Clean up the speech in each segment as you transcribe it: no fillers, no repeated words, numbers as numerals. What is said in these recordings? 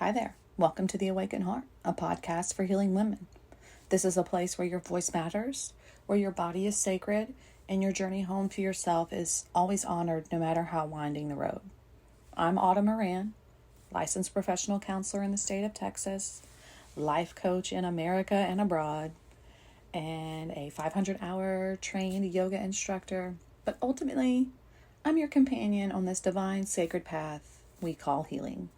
Hi there. Welcome to The Awakened Heart, a podcast for healing women. This is a place where your voice matters, where your body is sacred, and your journey home to yourself is always honored no matter how winding the road. I'm Autumn Moran, licensed professional counselor in the state of Texas, life coach in America and abroad, and a 500-hour trained yoga instructor. But ultimately, I'm your companion on this divine sacred path we call healing.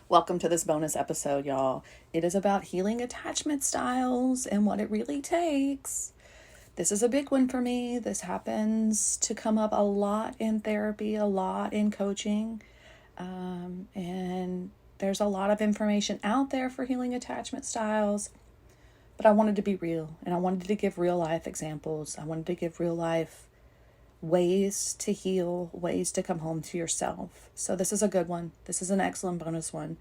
Welcome to this bonus episode, y'all. It is about healing attachment styles and what it really takes. This is a big one for me. This happens to come up a lot in therapy, a lot in coaching. And there's a lot of information out there for healing attachment styles. But I wanted to be real, and I wanted to give real life examples. I wanted to give real life ways to heal, ways to come home to yourself. So this is a good one. This is an excellent bonus one.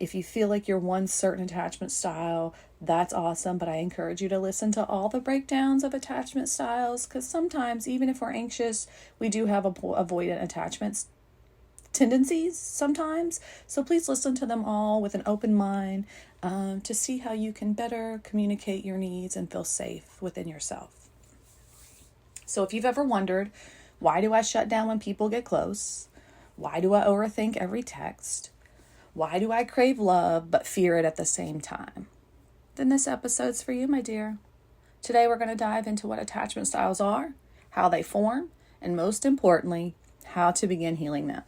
If you feel like you're one certain attachment style, that's awesome. But I encourage you to listen to all the breakdowns of attachment styles, because sometimes, even if we're anxious, we do have avoidant attachments tendencies sometimes. So please listen to them all with an open mind to see how you can better communicate your needs and feel safe within yourself. So if you've ever wondered, why do I shut down when people get close? Why do I overthink every text? Why do I crave love but fear it at the same time? Then this episode's for you, my dear. Today we're going to dive into what attachment styles are, how they form, and most importantly, how to begin healing them.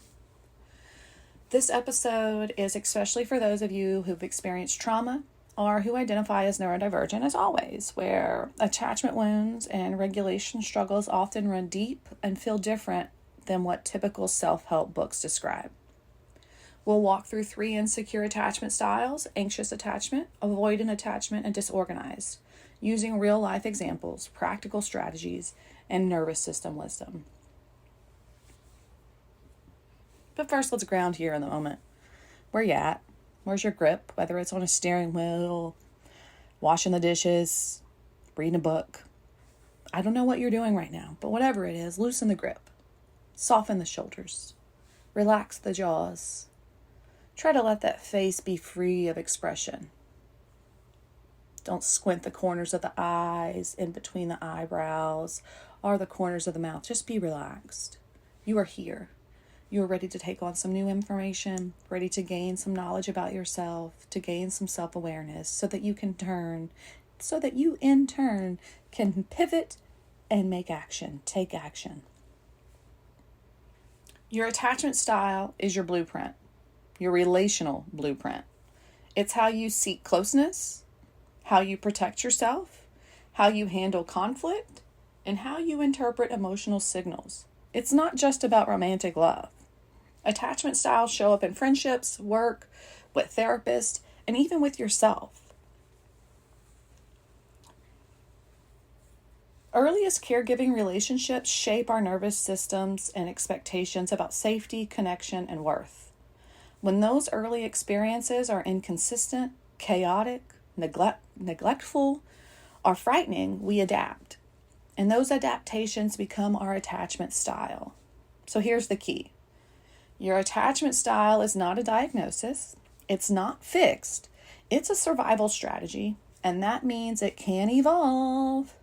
This episode is especially for those of you who've experienced trauma or who identify as neurodivergent, as always, where attachment wounds and regulation struggles often run deep and feel different than what typical self-help books describe. We'll walk through 3 insecure attachment styles: anxious attachment, avoidant attachment, and disorganized, using real-life examples, practical strategies, and nervous system wisdom. But first, let's ground here in the moment. Where you at? Where's your grip? Whether it's on a steering wheel, washing the dishes, reading a book. I don't know what you're doing right now, but whatever it is, loosen the grip. Soften the shoulders. Relax the jaws. Try to let that face be free of expression. Don't squint the corners of the eyes, in between the eyebrows, or the corners of the mouth. Just be relaxed. You are here. You are ready to take on some new information, ready to gain some knowledge about yourself, to gain some self-awareness so that you in turn can pivot and make action, take action. Your attachment style is your blueprint, your relational blueprint. It's how you seek closeness, how you protect yourself, how you handle conflict, and how you interpret emotional signals. It's not just about romantic love. Attachment styles show up in friendships, work, with therapists, and even with yourself. Earliest caregiving relationships shape our nervous systems and expectations about safety, connection, and worth. When those early experiences are inconsistent, chaotic, neglectful, or frightening, we adapt. And those adaptations become our attachment style. So here's the key. Your attachment style is not a diagnosis. It's not fixed. It's a survival strategy, and that means it can evolve.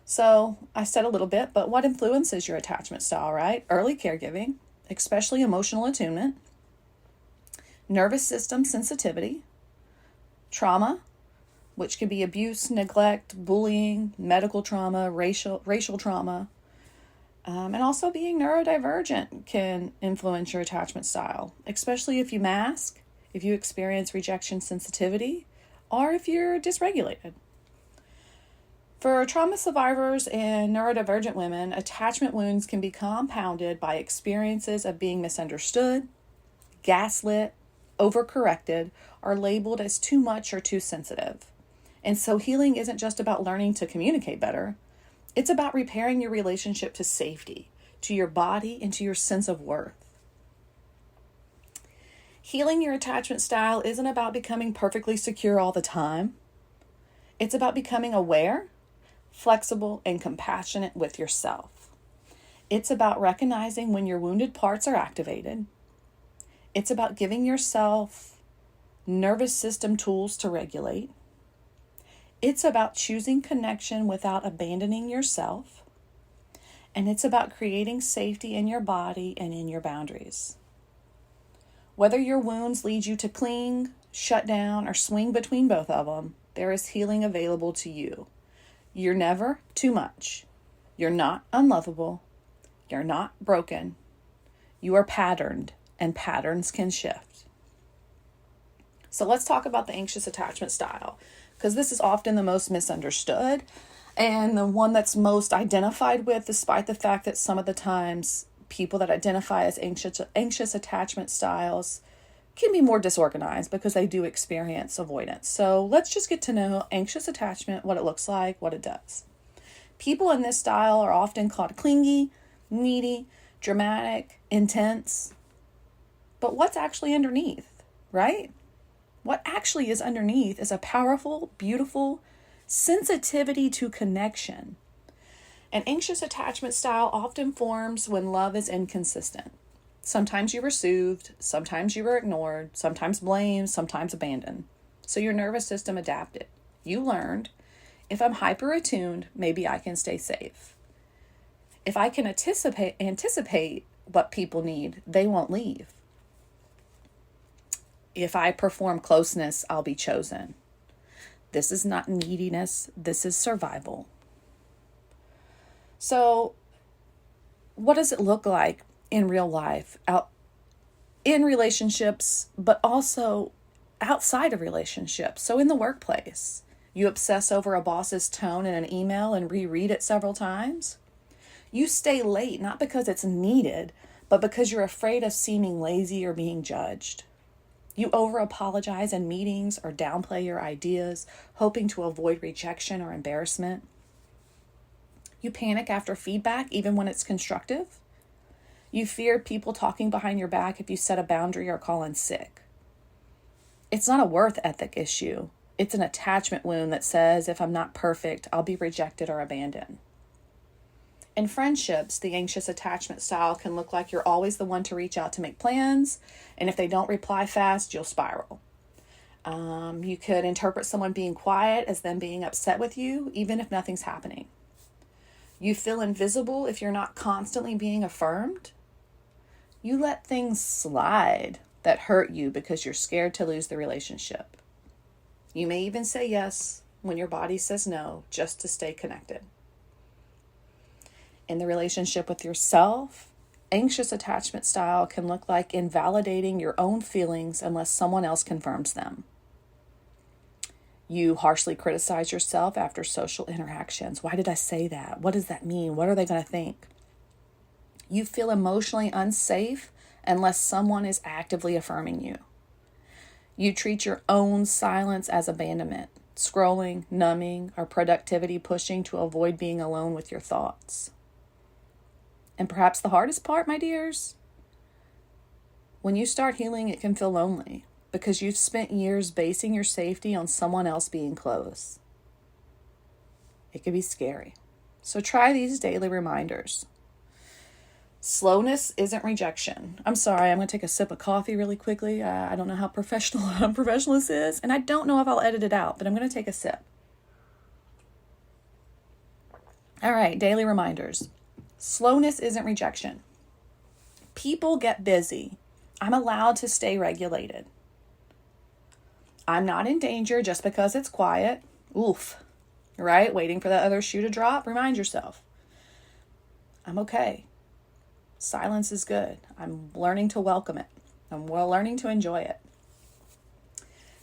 So I said a little bit, but what influences your attachment style, right? Early caregiving, especially emotional attunement, nervous system sensitivity, trauma, which could be abuse, neglect, bullying, medical trauma, racial trauma, and also being neurodivergent can influence your attachment style, especially if you mask, if you experience rejection sensitivity, or if you're dysregulated. For trauma survivors and neurodivergent women, attachment wounds can be compounded by experiences of being misunderstood, gaslit, overcorrected, or labeled as too much or too sensitive. And so healing isn't just about learning to communicate better. It's about repairing your relationship to safety, to your body, and to your sense of worth. Healing your attachment style isn't about becoming perfectly secure all the time. It's about becoming aware, flexible, and compassionate with yourself. It's about recognizing when your wounded parts are activated. It's about giving yourself nervous system tools to regulate. It's about choosing connection without abandoning yourself. And it's about creating safety in your body and in your boundaries. Whether your wounds lead you to cling, shut down, or swing between both of them, there is healing available to you. You're never too much. You're not unlovable. You're not broken. You are patterned, and patterns can shift. So let's talk about the anxious attachment style, because this is often the most misunderstood and the one that's most identified with, despite the fact that some of the times people that identify as anxious attachment styles can be more disorganized because they do experience avoidance. So let's just get to know anxious attachment, what it looks like, what it does. People in this style are often called clingy, needy, dramatic, intense. But what's actually underneath, right? What actually is underneath is a powerful, beautiful sensitivity to connection. An anxious attachment style often forms when love is inconsistent. Sometimes you were soothed, sometimes you were ignored, sometimes blamed, sometimes abandoned. So your nervous system adapted. You learned, if I'm hyper attuned, maybe I can stay safe. If I can anticipate what people need, they won't leave. If I perform closeness, I'll be chosen. This is not neediness, this is survival. So, what does it look like in real life, out in relationships, but also outside of relationships? So in the workplace, you obsess over a boss's tone in an email and reread it several times. You stay late, not because it's needed, but because you're afraid of seeming lazy or being judged. You over-apologize in meetings or downplay your ideas, hoping to avoid rejection or embarrassment. You panic after feedback, even when it's constructive. You fear people talking behind your back if you set a boundary or call in sick. It's not a worth ethic issue. It's an attachment wound that says, if I'm not perfect, I'll be rejected or abandoned. In friendships, the anxious attachment style can look like you're always the one to reach out to make plans, and if they don't reply fast, you'll spiral. You could interpret someone being quiet as them being upset with you, even if nothing's happening. You feel invisible if you're not constantly being affirmed. You let things slide that hurt you because you're scared to lose the relationship. You may even say yes when your body says no, just to stay connected. In the relationship with yourself, anxious attachment style can look like invalidating your own feelings unless someone else confirms them. You harshly criticize yourself after social interactions. Why did I say that? What does that mean? What are they going to think? You feel emotionally unsafe unless someone is actively affirming you. You treat your own silence as abandonment, scrolling, numbing, or productivity pushing to avoid being alone with your thoughts. And perhaps the hardest part, my dears, when you start healing, it can feel lonely because you've spent years basing your safety on someone else being close. It can be scary. So try these daily reminders. Slowness isn't rejection. I'm sorry, I'm going to take a sip of coffee really quickly. I don't know how unprofessional this is, and I don't know if I'll edit it out, but I'm going to take a sip. All right, daily reminders. Slowness isn't rejection. People get busy. I'm allowed to stay regulated. I'm not in danger just because it's quiet. Oof. Right? Waiting for that other shoe to drop. Remind yourself. I'm okay. Silence is good. I'm learning to welcome it. I'm learning to enjoy it.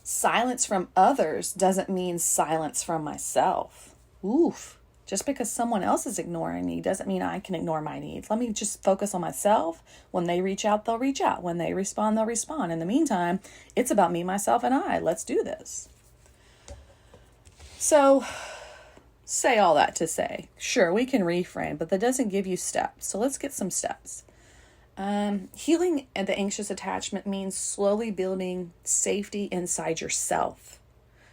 Silence from others doesn't mean silence from myself. Oof. Just because someone else is ignoring me doesn't mean I can ignore my needs. Let me just focus on myself. When they reach out, they'll reach out. When they respond, they'll respond. In the meantime, it's about me, myself, and I. Let's do this. So, say all that to say, sure, we can reframe, but that doesn't give you steps. So let's get some steps. Healing the anxious attachment means slowly building safety inside yourself,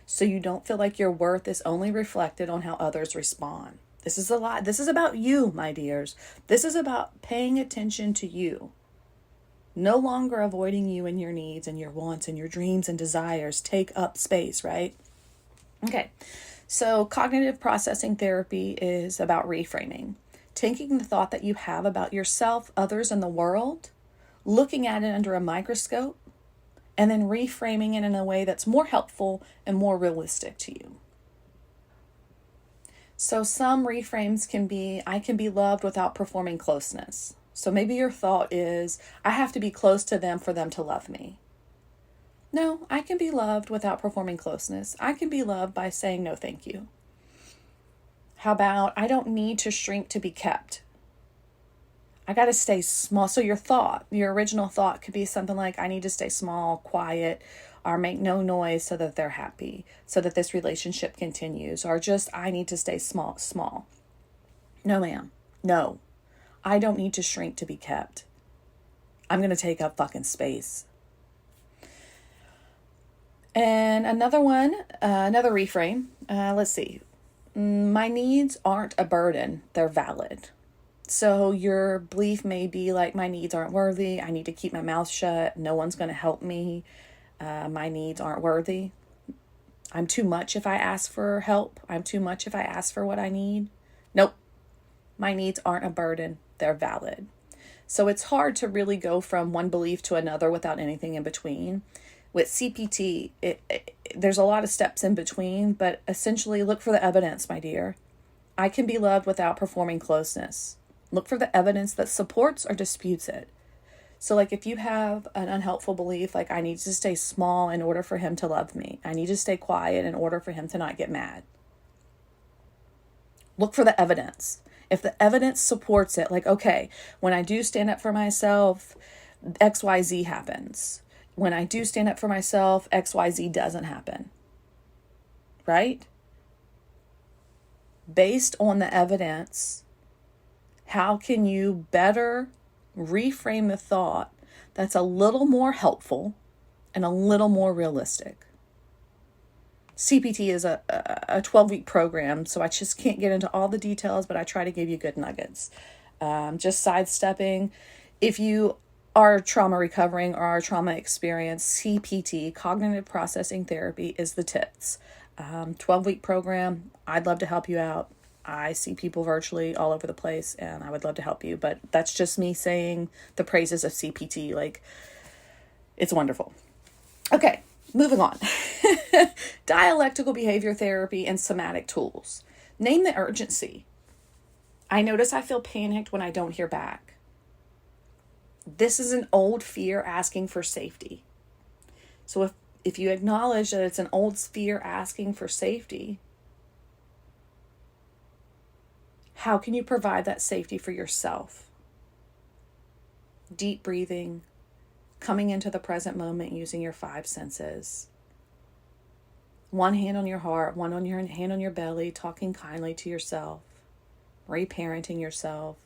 so you don't feel like your worth is only reflected on how others respond. This is a lot. This is about you, my dears. This is about paying attention to you, No longer avoiding you and your needs and your wants and your dreams and desires take up space, right? Okay, so cognitive processing therapy is about reframing, taking the thought that you have about yourself, others, and the world, looking at it under a microscope, and then reframing it in a way that's more helpful and more realistic to you. So some reframes can be, I can be loved without performing closeness. So maybe your thought is, I have to be close to them for them to love me. No, I can be loved without performing closeness. I can be loved by saying no thank you. How about, I don't need to shrink to be kept. I got to stay small. So your original thought could be something like, I need to stay small, quiet, or make no noise so that they're happy, so that this relationship continues, or just, I need to stay small. No, ma'am. No, I don't need to shrink to be kept. I'm going to take up fucking space. And another one, another reframe. Let's see. My needs aren't a burden. They're valid. So your belief may be like, my needs aren't worthy. I need to keep my mouth shut. No one's going to help me. My needs aren't worthy. I'm too much if I ask for help. I'm too much if I ask for what I need. Nope. My needs aren't a burden. They're valid. So it's hard to really go from one belief to another without anything in between. With CPT, there's a lot of steps in between, but essentially look for the evidence, my dear. I can be loved without performing closeness. Look for the evidence that supports or disputes it. So like if you have an unhelpful belief, like I need to stay small in order for him to love me. I need to stay quiet in order for him to not get mad. Look for the evidence. If the evidence supports it, like, okay, when I do stand up for myself, XYZ happens. When I do stand up for myself, XYZ doesn't happen. Right? Based on the evidence, how can you better reframe the thought that's a little more helpful and a little more realistic? CPT is a 12-week program, so I just can't get into all the details, but I try to give you good nuggets. Just sidestepping, if you are trauma recovering or are trauma experienced, CPT, cognitive processing therapy, is the tits. 12-week program. I'd love to help you out. I see people virtually all over the place, and I would love to help you, but that's just me saying the praises of CPT. Like, it's wonderful. Okay, moving on. Dialectical behavior therapy and somatic tools. Name the urgency. I notice I feel panicked when I don't hear back. This is an old fear asking for safety. So if you acknowledge that it's an old fear asking for safety, how can you provide that safety for yourself? Deep breathing, coming into the present moment using your 5 senses. One hand on your heart, one on your hand on your belly, talking kindly to yourself, reparenting yourself,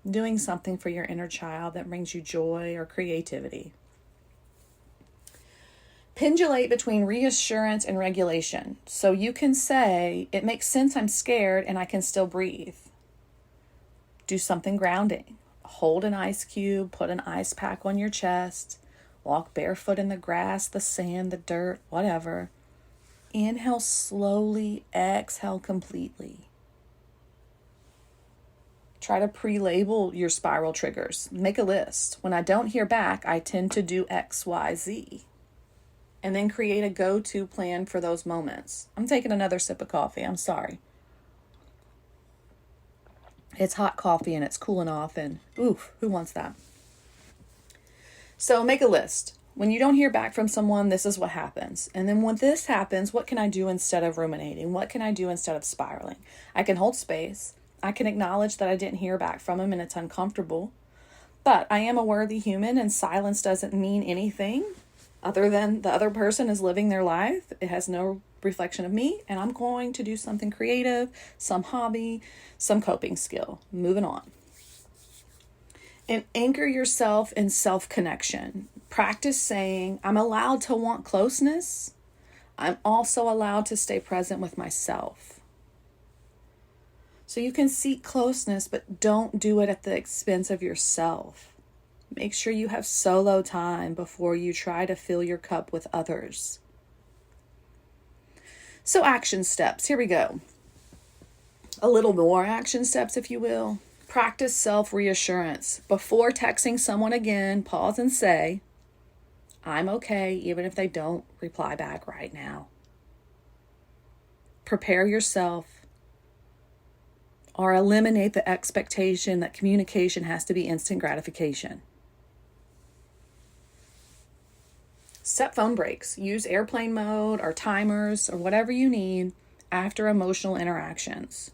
doing something for your inner child that brings you joy or creativity. Pendulate between reassurance and regulation. So you can say, it makes sense I'm scared and I can still breathe. Do something grounding. Hold an ice cube, put an ice pack on your chest, walk barefoot in the grass, the sand, the dirt, whatever. Inhale slowly, exhale completely. Try to pre-label your spiral triggers. Make a list. When I don't hear back, I tend to do X, Y, Z. And then create a go-to plan for those moments. I'm taking another sip of coffee. I'm sorry. It's hot coffee and it's cooling off, and oof, who wants that? So make a list. When you don't hear back from someone, this is what happens. And then when this happens, what can I do instead of ruminating? What can I do instead of spiraling? I can hold space. I can acknowledge that I didn't hear back from him and it's uncomfortable. But I am a worthy human, and silence doesn't mean anything other than the other person is living their life. It has no reflection of me, and I'm going to do something creative, some hobby, some coping skill. Moving on. And anchor yourself in self-connection. Practice saying, I'm allowed to want closeness. I'm also allowed to stay present with myself. So you can seek closeness, but don't do it at the expense of yourself. Make sure you have solo time before you try to fill your cup with others. So action steps, here we go. A little more action steps, if you will. Practice self-reassurance. Before texting someone again, pause and say, I'm okay, even if they don't reply back right now. Prepare yourself, or eliminate the expectation that communication has to be instant gratification. Set phone breaks. Use airplane mode or timers or whatever you need after emotional interactions.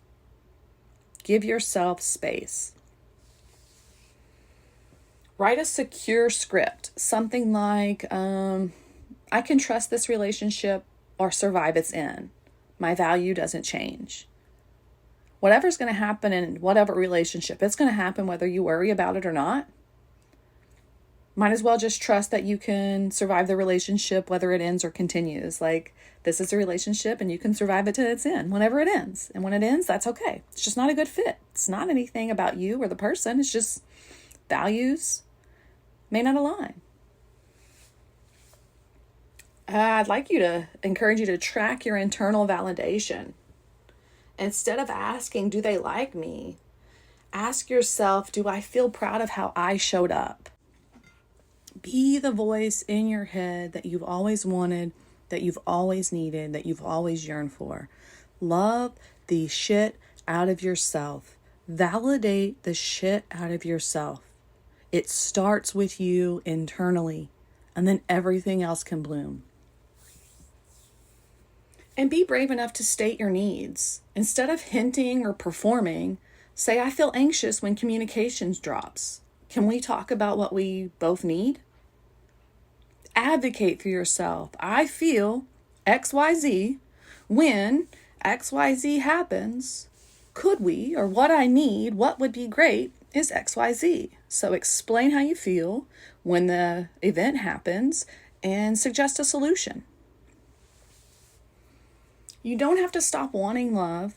Give yourself space. Write a secure script, something like, I can trust this relationship or survive its end. My value doesn't change. Whatever's going to happen in whatever relationship, it's going to happen whether you worry about it or not. Might as well just trust that you can survive the relationship whether it ends or continues. Like, this is a relationship and you can survive it to its end, whenever it ends. And when it ends, that's okay. It's just not a good fit. It's not anything about you or the person. It's just values may not align. I'd like to encourage you to track your internal validation. Instead of asking, do they like me? Ask yourself, do I feel proud of how I showed up? Be the voice in your head that you've always wanted, that you've always needed, that you've always yearned for. Love the shit out of yourself. Validate the shit out of yourself. It starts with you internally, and then everything else can bloom. And be brave enough to state your needs. Instead of hinting or performing, say, I feel anxious when communications drops. Can we talk about what we both need? Advocate for yourself. I feel XYZ when XYZ happens. Could we, or what I need, what would be great is XYZ. So explain how you feel when the event happens and suggest a solution. You don't have to stop wanting love.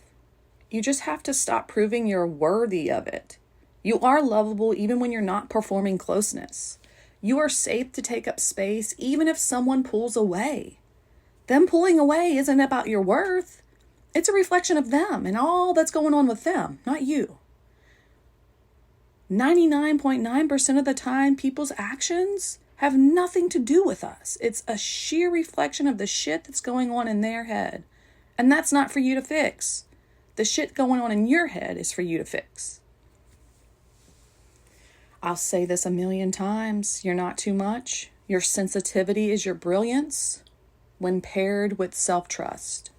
You just have to stop proving you're worthy of it. You are lovable even when you're not performing closeness. You are safe to take up space even if someone pulls away. Them pulling away isn't about your worth. It's a reflection of them and all that's going on with them, not you. 99.9% of the time, people's actions have nothing to do with us. It's a sheer reflection of the shit that's going on in their head. And that's not for you to fix. The shit going on in your head is for you to fix. I'll say this a million times. You're not too much. Your sensitivity is your brilliance when paired with self-trust.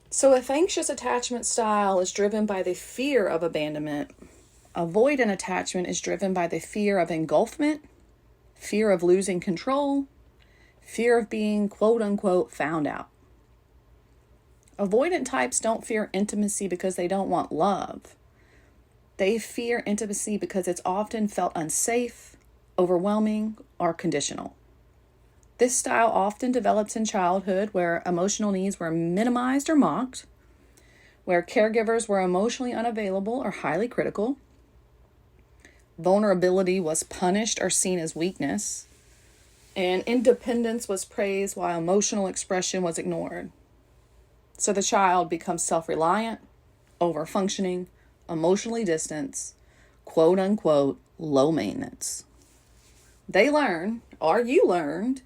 So if anxious attachment style is driven by the fear of abandonment, avoidant attachment is driven by the fear of engulfment, fear of losing control, fear of being quote unquote found out. Avoidant types don't fear intimacy because they don't want love. They fear intimacy because it's often felt unsafe, overwhelming, or conditional. This style often develops in childhood where emotional needs were minimized or mocked, where caregivers were emotionally unavailable or highly critical, vulnerability was punished or seen as weakness, and independence was praised while emotional expression was ignored. So the child becomes self-reliant, over-functioning, emotionally distant, quote unquote, low maintenance. They learn, or you learned,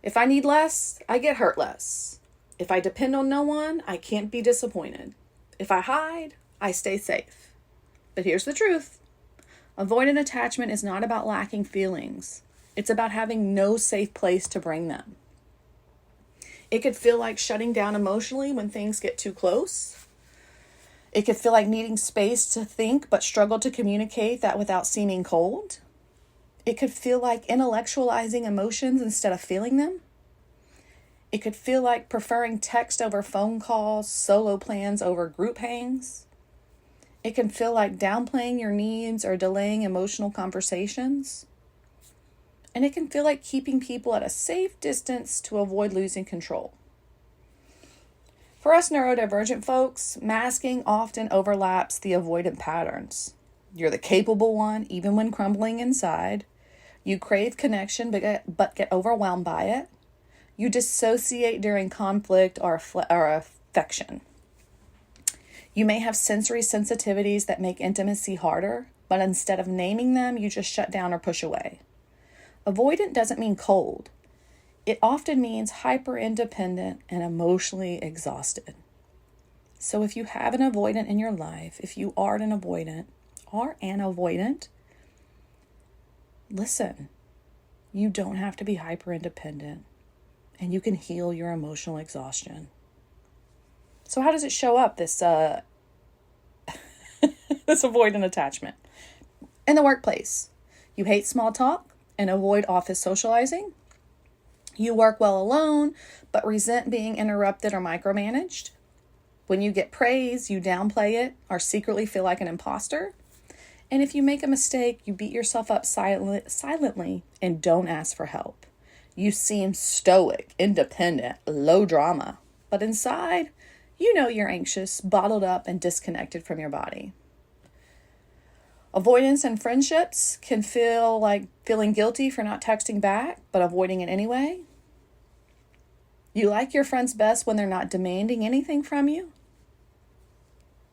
if I need less, I get hurt less. If I depend on no one, I can't be disappointed. If I hide, I stay safe. But here's the truth. Avoidant attachment is not about lacking feelings. It's about having no safe place to bring them. It could feel like shutting down emotionally when things get too close. It could feel like needing space to think but struggle to communicate that without seeming cold. It could feel like intellectualizing emotions instead of feeling them. It could feel like preferring text over phone calls, solo plans over group hangs. It can feel like downplaying your needs or delaying emotional conversations. And it can feel like keeping people at a safe distance to avoid losing control. For us neurodivergent folks, masking often overlaps the avoidant patterns. You're the capable one, even when crumbling inside. You crave connection, but get overwhelmed by it. You dissociate during conflict or affection. You may have sensory sensitivities that make intimacy harder, but instead of naming them, you just shut down or push away. Avoidant doesn't mean cold. It often means hyper-independent and emotionally exhausted. So if you have an avoidant in your life, if you are an avoidant, listen, you don't have to be hyper-independent, and you can heal your emotional exhaustion. So how does it show up, this this avoidant attachment? In the workplace, you hate small talk and avoid office socializing. You work well alone, but resent being interrupted or micromanaged. When you get praise, you downplay it or secretly feel like an imposter. And if you make a mistake, you beat yourself up silently and don't ask for help. You seem stoic, independent, low drama, but inside, you know you're anxious, bottled up, and disconnected from your body. Avoidance in friendships can feel like feeling guilty for not texting back, but avoiding it anyway. You like your friends best when they're not demanding anything from you.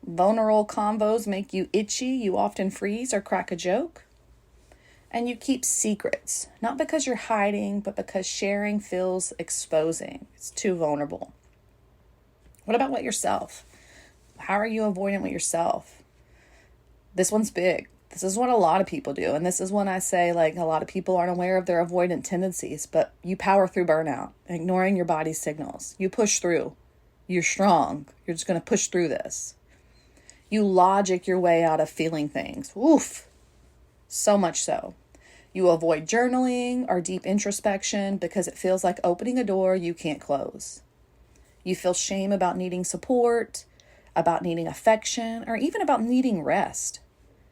Vulnerable convos make you itchy. You often freeze or crack a joke. And you keep secrets, not because you're hiding, but because sharing feels exposing. It's too vulnerable. What about yourself? How are you avoidant with yourself? This one's big. This is what a lot of people do. And this is when I say, like, a lot of people aren't aware of their avoidant tendencies, but you power through burnout, ignoring your body's signals. You push through. You're strong. You're just going to push through this. You logic your way out of feeling things. Oof. So much so. You avoid journaling or deep introspection because it feels like opening a door you can't close. You feel shame about needing support, about needing affection, or even about needing rest.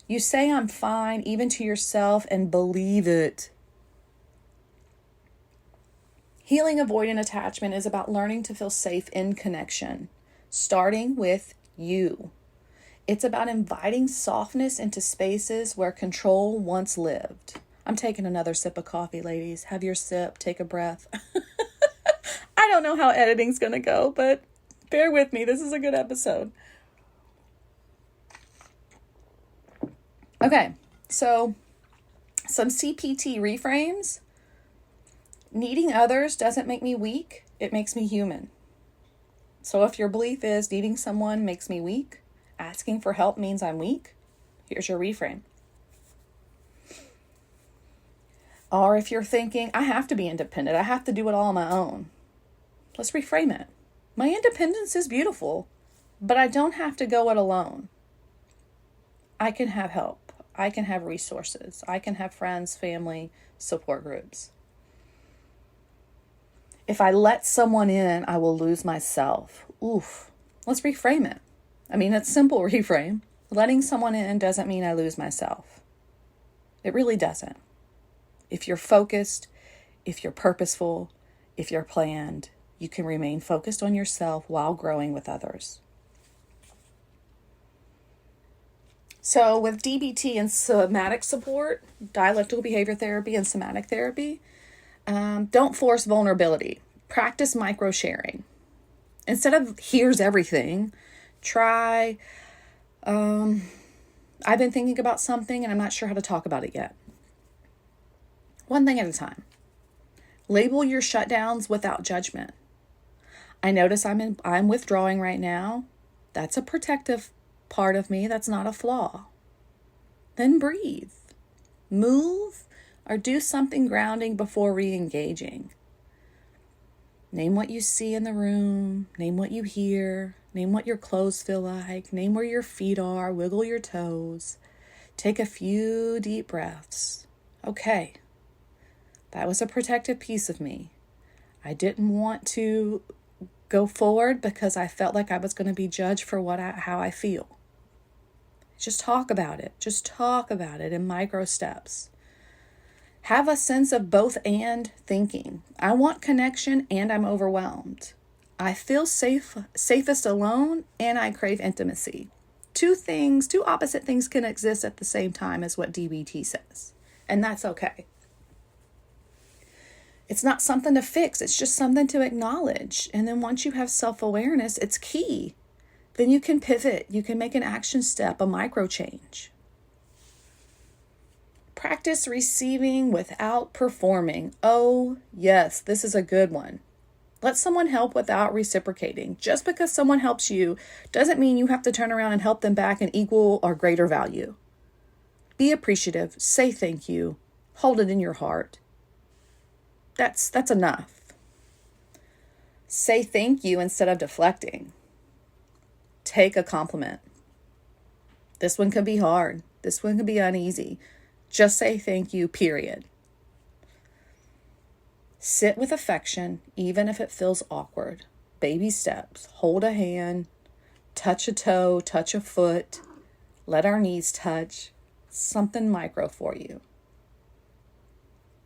You say I'm fine even to yourself and believe it. Healing avoidant attachment is about learning to feel safe in connection, starting with you. It's about inviting softness into spaces where control once lived. I'm taking another sip of coffee, ladies. Have your sip, take a breath. I don't know how editing's going to go, but bear with me. This is a good episode. Okay, so some CPT reframes. Needing others doesn't make me weak. It makes me human. So if your belief is needing someone makes me weak, asking for help means I'm weak, here's your reframe. Or if you're thinking, I have to be independent, I have to do it all on my own, let's reframe it. My independence is beautiful, but I don't have to go it alone. I can have help. I can have resources. I can have friends, family, support groups. If I let someone in, I will lose myself. Oof. Let's reframe it. I mean, it's simple reframe. Letting someone in doesn't mean I lose myself. It really doesn't. If you're focused, if you're purposeful, if you're planned, you can remain focused on yourself while growing with others. So with DBT and somatic support, dialectical behavior therapy and somatic therapy, don't force vulnerability. Practice micro-sharing. Instead of here's everything, try, I've been thinking about something and I'm not sure how to talk about it yet. One thing at a time. Label your shutdowns without judgment. I notice I'm withdrawing right now. That's a protective part of me. That's not a flaw. Then breathe. Move or do something grounding before re-engaging. Name what you see in the room. Name what you hear. Name what your clothes feel like. Name where your feet are. Wiggle your toes. Take a few deep breaths. Okay. That was a protective piece of me. I didn't want to go forward because I felt like I was going to be judged for how I feel. Just talk about it. Just talk about it in micro steps. Have a sense of both and thinking. I want connection and I'm overwhelmed. I feel safest alone and I crave intimacy. Two opposite things can exist at the same time, is what DBT says. And that's okay. It's not something to fix. It's just something to acknowledge. And then once you have self-awareness, it's key. Then you can pivot. You can make an action step, a micro change. Practice receiving without performing. Oh, yes, this is a good one. Let someone help without reciprocating. Just because someone helps you doesn't mean you have to turn around and help them back in equal or greater value. Be appreciative. Say thank you. Hold it in your heart. That's enough. Say thank you instead of deflecting. Take a compliment. This one can be hard. This one can be uneasy. Just say thank you, period. Sit with affection, even if it feels awkward. Baby steps. Hold a hand. Touch a toe. Touch a foot. Let our knees touch. Something micro for you.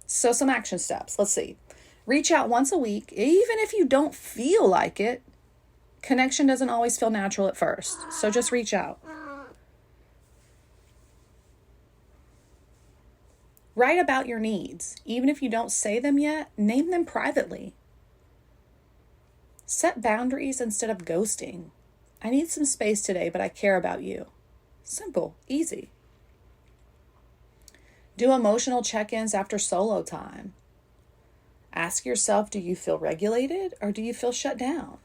So some action steps. Let's see. Reach out once a week, even if you don't feel like it. Connection doesn't always feel natural at first, so just reach out. Write about your needs. Even if you don't say them yet, name them privately. Set boundaries instead of ghosting. I need some space today, but I care about you. Simple, easy. Do emotional check-ins after solo time. Ask yourself, do you feel regulated or do you feel shut down?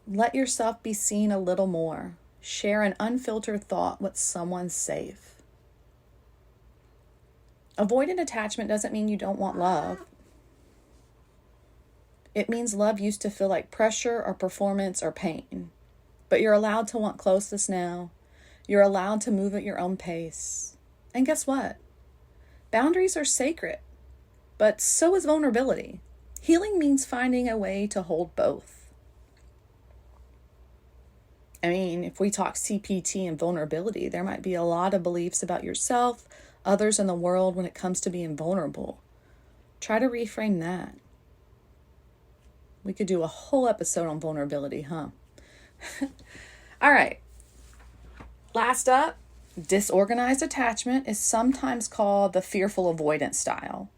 Let yourself be seen a little more. Share an unfiltered thought with someone safe. Avoidant attachment doesn't mean you don't want love. It means love used to feel like pressure or performance or pain. But you're allowed to want closeness now. You're allowed to move at your own pace. And guess what? Boundaries are sacred, but so is vulnerability. Healing means finding a way to hold both. I mean, if we talk CPT and vulnerability, there might be a lot of beliefs about yourself, others in the world when it comes to being vulnerable. Try to reframe that. We could do a whole episode on vulnerability, huh? All right. Last up, disorganized attachment is sometimes called the fearful avoidant style,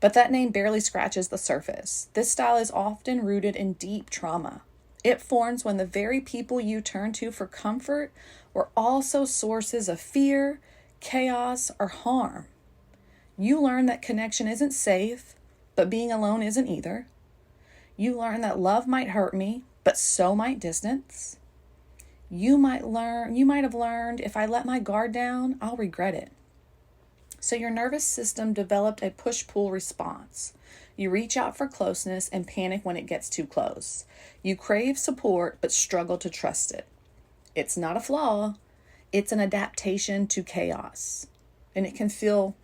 but that name barely scratches the surface. This style is often rooted in deep trauma. It forms when the very people you turn to for comfort were also sources of fear, chaos, or harm. You learn that connection isn't safe, but being alone isn't either. You learn that love might hurt me, but so might distance. You might have learned if I let my guard down, I'll regret it. So your nervous system developed a push-pull response. You reach out for closeness and panic when it gets too close. You crave support but struggle to trust it. It's not a flaw. It's an adaptation to chaos. And it can feel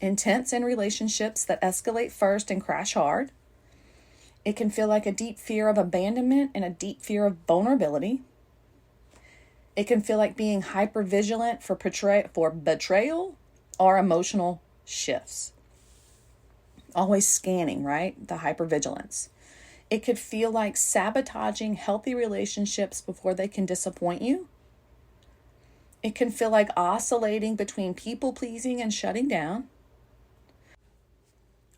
intense in relationships that escalate first and crash hard. It can feel like a deep fear of abandonment and a deep fear of vulnerability. It can feel like being hypervigilant for betrayal or emotional shifts. Always scanning, right? The hypervigilance. It could feel like sabotaging healthy relationships before they can disappoint you. It can feel like oscillating between people-pleasing and shutting down.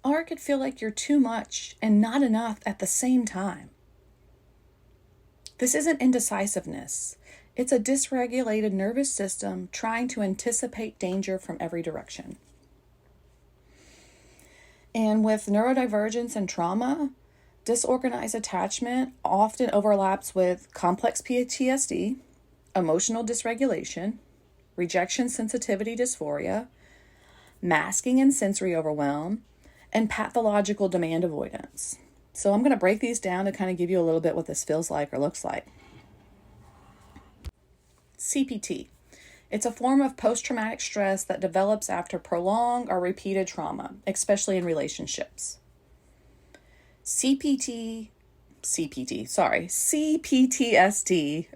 Or it could feel like you're too much and not enough at the same time. This isn't indecisiveness. It's a dysregulated nervous system trying to anticipate danger from every direction. And with neurodivergence and trauma, disorganized attachment often overlaps with complex PTSD, emotional dysregulation, rejection sensitivity dysphoria, masking and sensory overwhelm, and pathological demand avoidance. So I'm going to break these down to kind of give you a little bit what this feels like or looks like. CPT. It's a form of post-traumatic stress that develops after prolonged or repeated trauma, especially in relationships. CPTSD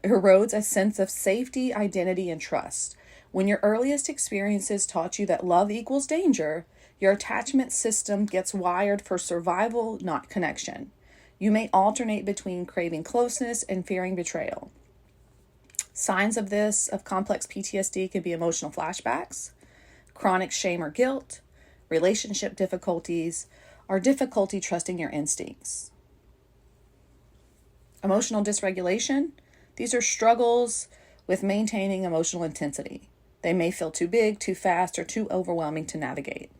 erodes a sense of safety, identity, and trust. When your earliest experiences taught you that love equals danger, your attachment system gets wired for survival, not connection. You may alternate between craving closeness and fearing betrayal. Signs of complex PTSD could be emotional flashbacks, chronic shame or guilt, relationship difficulties, or difficulty trusting your instincts. Emotional dysregulation. These are struggles with maintaining emotional intensity. They may feel too big, too fast, or too overwhelming to navigate.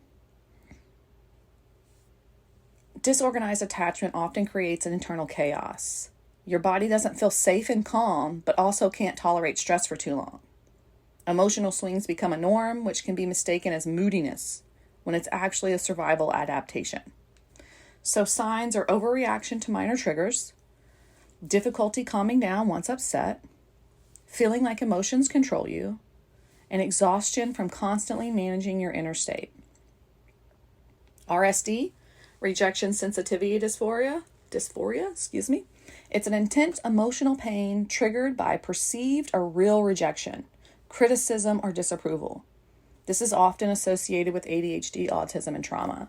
Disorganized attachment often creates an internal chaos. Your body doesn't feel safe and calm, but also can't tolerate stress for too long. Emotional swings become a norm, which can be mistaken as moodiness when it's actually a survival adaptation. So signs are overreaction to minor triggers, difficulty calming down once upset, feeling like emotions control you, and exhaustion from constantly managing your inner state. RSD, rejection sensitivity dysphoria, it's an intense emotional pain triggered by perceived or real rejection, criticism, or disapproval. This is often associated with ADHD, autism, and trauma.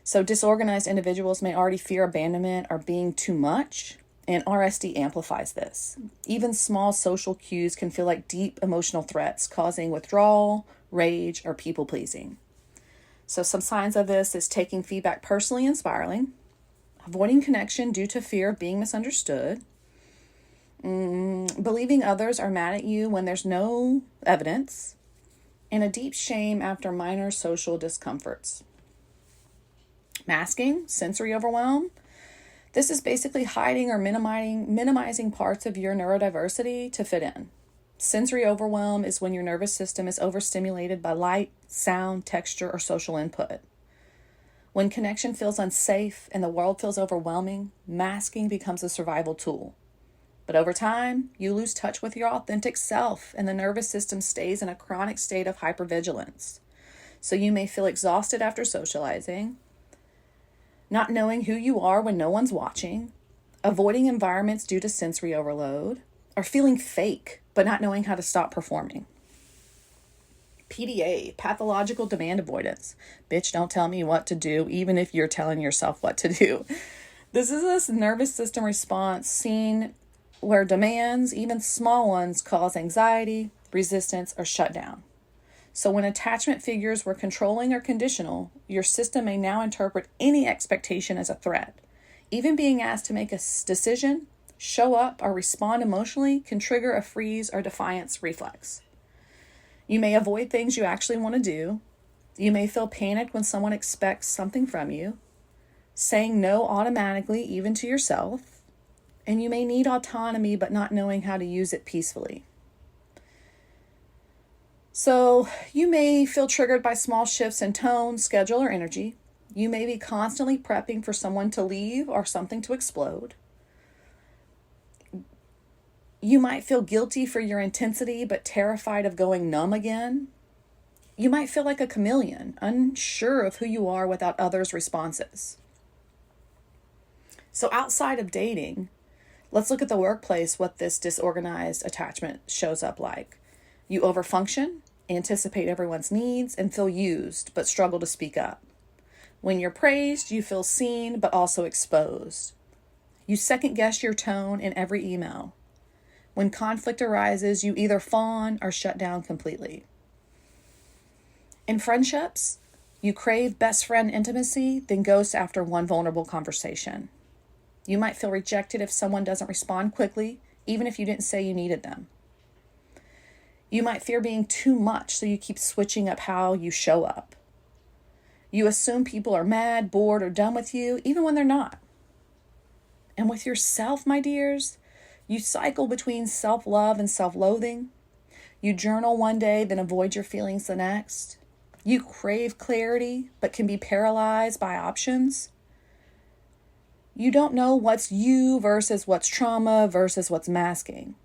So disorganized individuals may already fear abandonment or being too much, and RSD amplifies this. Even small social cues can feel like deep emotional threats, causing withdrawal, rage, or people-pleasing. So some signs of this is taking feedback personally and spiraling, avoiding connection due to fear of being misunderstood, believing others are mad at you when there's no evidence, and a deep shame after minor social discomforts. Masking, sensory overwhelm. This is basically hiding or minimizing parts of your neurodiversity to fit in. Sensory overwhelm is when your nervous system is overstimulated by light, sound, texture, or social input. When connection feels unsafe and the world feels overwhelming, masking becomes a survival tool. But over time, you lose touch with your authentic self, and the nervous system stays in a chronic state of hypervigilance. So you may feel exhausted after socializing, not knowing who you are when no one's watching, avoiding environments due to sensory overload, or feeling fake but not knowing how to stop performing. PDA, pathological demand avoidance. Bitch, don't tell me what to do, even if you're telling yourself what to do. This is a nervous system response seen where demands, even small ones, cause anxiety, resistance, or shutdown. So when attachment figures were controlling or conditional, your system may now interpret any expectation as a threat. Even being asked to make a decision, show up, or respond emotionally can trigger a freeze or defiance reflex. You may avoid things you actually want to do. You may feel panicked when someone expects something from you, saying no automatically, even to yourself, and you may need autonomy but not knowing how to use it peacefully. So you may feel triggered by small shifts in tone, schedule, or energy. You may be constantly prepping for someone to leave or something to explode. You might feel guilty for your intensity, but terrified of going numb again. You might feel like a chameleon, unsure of who you are without others' responses. So outside of dating, let's look at the workplace, what this disorganized attachment shows up like. You overfunction, anticipate everyone's needs, and feel used, but struggle to speak up. When you're praised, you feel seen, but also exposed. You second guess your tone in every email. When conflict arises, you either fawn or shut down completely. In friendships, you crave best friend intimacy, then ghost after one vulnerable conversation. You might feel rejected if someone doesn't respond quickly, even if you didn't say you needed them. You might fear being too much, so you keep switching up how you show up. You assume people are mad, bored, or done with you, even when they're not. And with yourself, my dears, you cycle between self-love and self-loathing. You journal one day, then avoid your feelings the next. You crave clarity, but can be paralyzed by options. You don't know what's you versus what's trauma versus what's masking.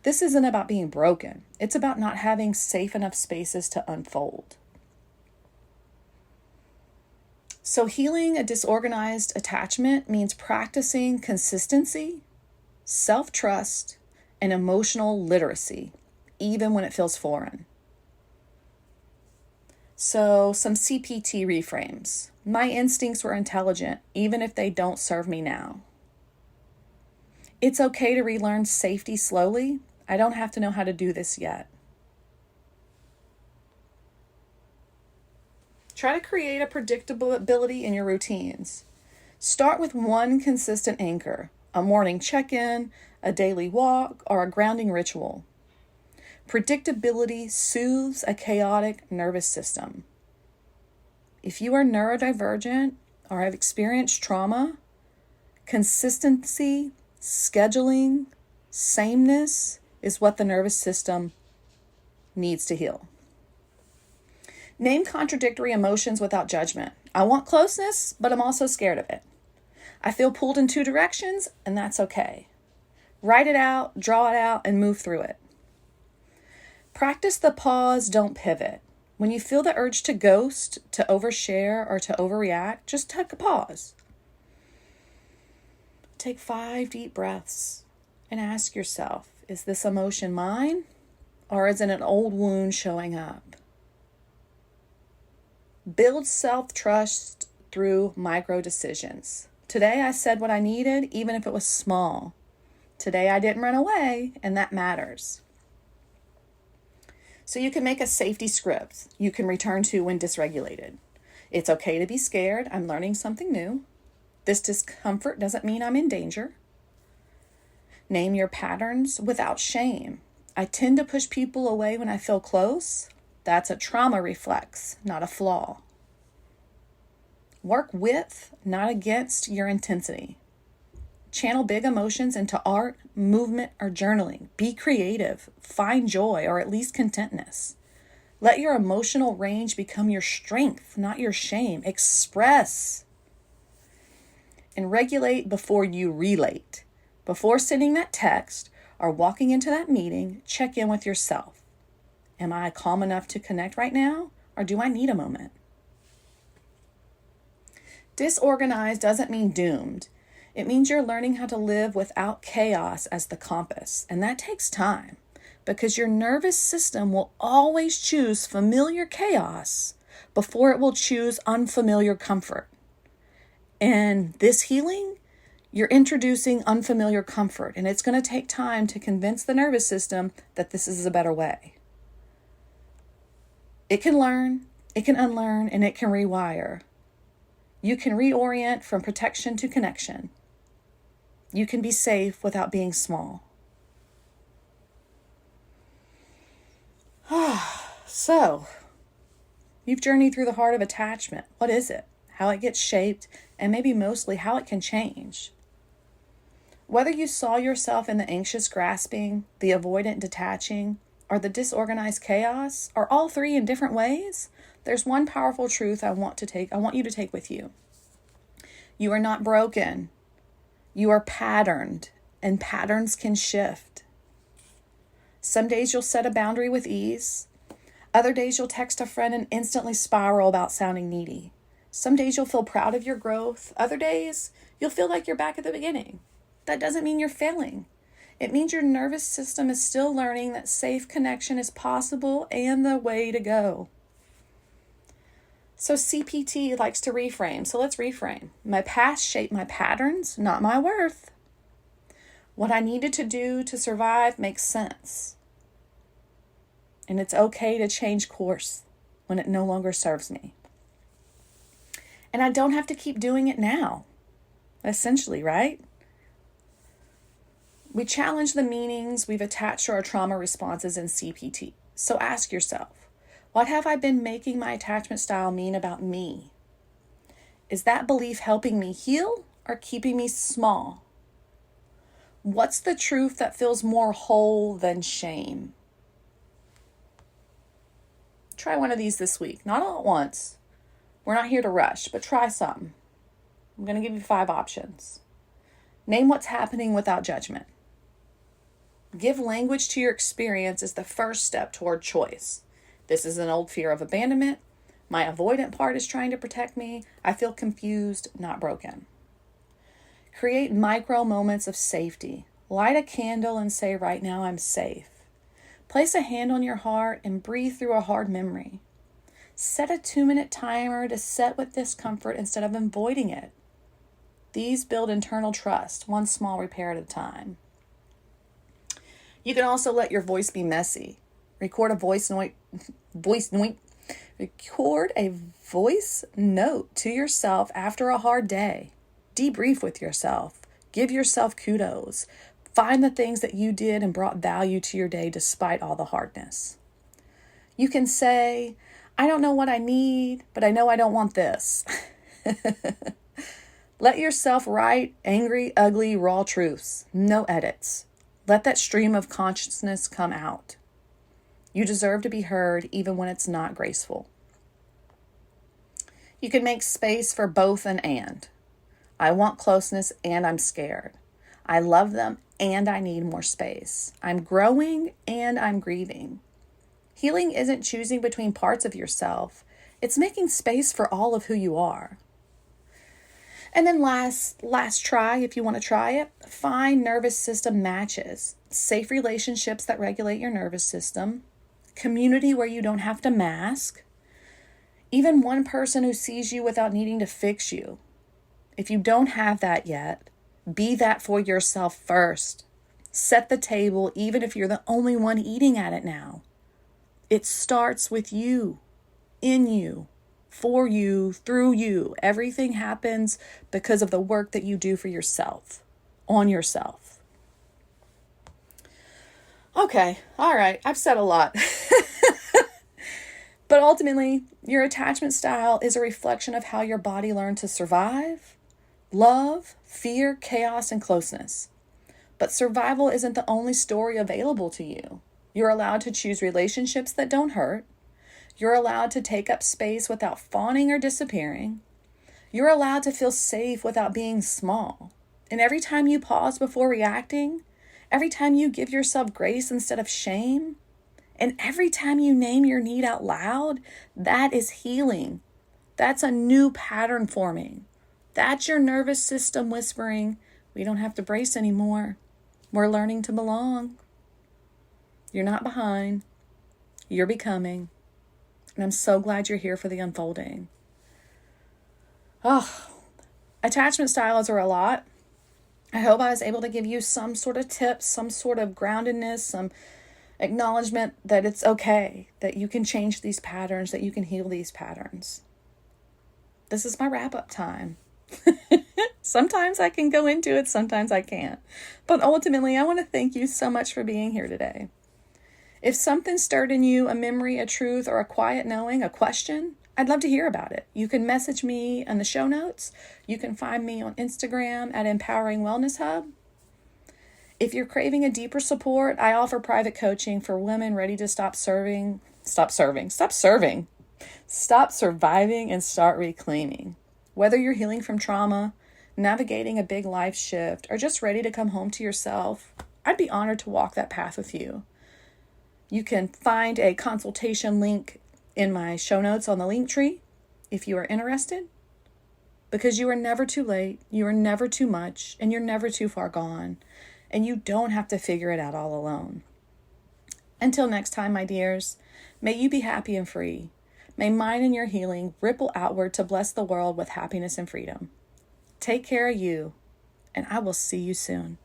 This isn't about being broken. It's about not having safe enough spaces to unfold. So healing a disorganized attachment means practicing consistency, self-trust, and emotional literacy, even when it feels foreign. So some CPT reframes. My instincts were intelligent, even if they don't serve me now. It's okay to relearn safety slowly. I don't have to know how to do this yet. Try to create a predictability in your routines. Start with one consistent anchor, a morning check-in, a daily walk, or a grounding ritual. Predictability soothes a chaotic nervous system. If you are neurodivergent or have experienced trauma, consistency, scheduling, sameness is what the nervous system needs to heal. Name contradictory emotions without judgment. I want closeness, but I'm also scared of it. I feel pulled in two directions, and that's okay. Write it out, draw it out, and move through it. Practice the pause, don't pivot. When you feel the urge to ghost, to overshare, or to overreact, just take a pause. Take 5 deep breaths and ask yourself, is this emotion mine, or is it an old wound showing up? Build self-trust through micro decisions. Today I said what I needed, even if it was small. Today I didn't run away, and that matters. So you can make a safety script you can return to when dysregulated. It's okay to be scared. I'm learning something new. This discomfort doesn't mean I'm in danger. Name your patterns without shame. I tend to push people away when I feel close. That's a trauma reflex, not a flaw. Work with, not against, your intensity. Channel big emotions into art, movement, or journaling. Be creative. Find joy, or at least contentness. Let your emotional range become your strength, not your shame. Express. And regulate before you relate. Before sending that text or walking into that meeting, check in with yourself. Am I calm enough to connect right now, or do I need a moment? Disorganized doesn't mean doomed. It means you're learning how to live without chaos as the compass, and that takes time because your nervous system will always choose familiar chaos before it will choose unfamiliar comfort. And this healing, you're introducing unfamiliar comfort, and it's going to take time to convince the nervous system that this is a better way. It can learn, it can unlearn, and it can rewire. You can reorient from protection to connection. You can be safe without being small. So, you've journeyed through the heart of attachment. What is it? How it gets shaped, and maybe mostly how it can change. Whether you saw yourself in the anxious grasping, the avoidant detaching, or the disorganized chaos, or all three in different ways, there's one powerful truth I want you to take with you. You are not broken. You are patterned, and patterns can shift. Some days you'll set a boundary with ease. Other days you'll text a friend and instantly spiral about sounding needy. Some days you'll feel proud of your growth. Other days you'll feel like you're back at the beginning. That doesn't mean you're failing. It means your nervous system is still learning that safe connection is possible and the way to go. So CPT likes to reframe. So let's reframe. My past shaped my patterns, not my worth. What I needed to do to survive makes sense. And it's okay to change course when it no longer serves me. And I don't have to keep doing it now. Essentially, right? We challenge the meanings we've attached to our trauma responses in CPT. So ask yourself, what have I been making my attachment style mean about me? Is that belief helping me heal or keeping me small? What's the truth that feels more whole than shame? Try one of these this week. Not all at once. We're not here to rush, but try some. I'm going to give you 5 options. Name what's happening without judgment. Give language to your experience as the first step toward choice. This is an old fear of abandonment. My avoidant part is trying to protect me. I feel confused, not broken. Create micro moments of safety. Light a candle and say, right now I'm safe. Place a hand on your heart and breathe through a hard memory. Set a 2-minute timer to sit with discomfort instead of avoiding it. These build internal trust, one small repair at a time. You can also let your voice be messy. Record a voice note to yourself after a hard day. Debrief with yourself. Give yourself kudos. Find the things that you did and brought value to your day despite all the hardness. You can say, I don't know what I need, but I know I don't want this. Let yourself write angry, ugly, raw truths. No edits. Let that stream of consciousness come out. You deserve to be heard even when it's not graceful. You can make space for both and. I want closeness and I'm scared. I love them and I need more space. I'm growing and I'm grieving. Healing isn't choosing between parts of yourself. It's making space for all of who you are. And then last try, if you want to try it, find nervous system matches. Safe relationships that regulate your nervous system. Community where you don't have to mask. Even one person who sees you without needing to fix you. If you don't have that yet, be that for yourself first. Set the table even if you're the only one eating at it now. It starts with you, in you, for you, through you. Everything happens because of the work that you do for yourself, on yourself. Okay, all right, I've said a lot. But ultimately, your attachment style is a reflection of how your body learned to survive, love, fear, chaos, and closeness. But survival isn't the only story available to you. You're allowed to choose relationships that don't hurt. You're allowed to take up space without fawning or disappearing. You're allowed to feel safe without being small. And every time you pause before reacting, every time you give yourself grace instead of shame, and every time you name your need out loud, that is healing. That's a new pattern forming. That's your nervous system whispering, we don't have to brace anymore. We're learning to belong. You're not behind. You're becoming. And I'm so glad you're here for the unfolding. Oh, attachment styles are a lot. I hope I was able to give you some sort of tips, some sort of groundedness, some acknowledgement that it's okay, that you can change these patterns, that you can heal these patterns. This is my wrap-up time. Sometimes I can go into it, sometimes I can't. But ultimately, I want to thank you so much for being here today. If something stirred in you, a memory, a truth, or a quiet knowing, a question, I'd love to hear about it. You can message me in the show notes. You can find me on Instagram at Empowering Wellness Hub. If you're craving a deeper support, I offer private coaching for women ready to stop surviving and start reclaiming. Whether you're healing from trauma, navigating a big life shift, or just ready to come home to yourself, I'd be honored to walk that path with you. You can find a consultation link in my show notes on the link tree if you are interested, because you are never too late, you are never too much, and you're never too far gone, and you don't have to figure it out all alone. Until next time, my dears, may you be happy and free. May mine and your healing ripple outward to bless the world with happiness and freedom. Take care of you, and I will see you soon.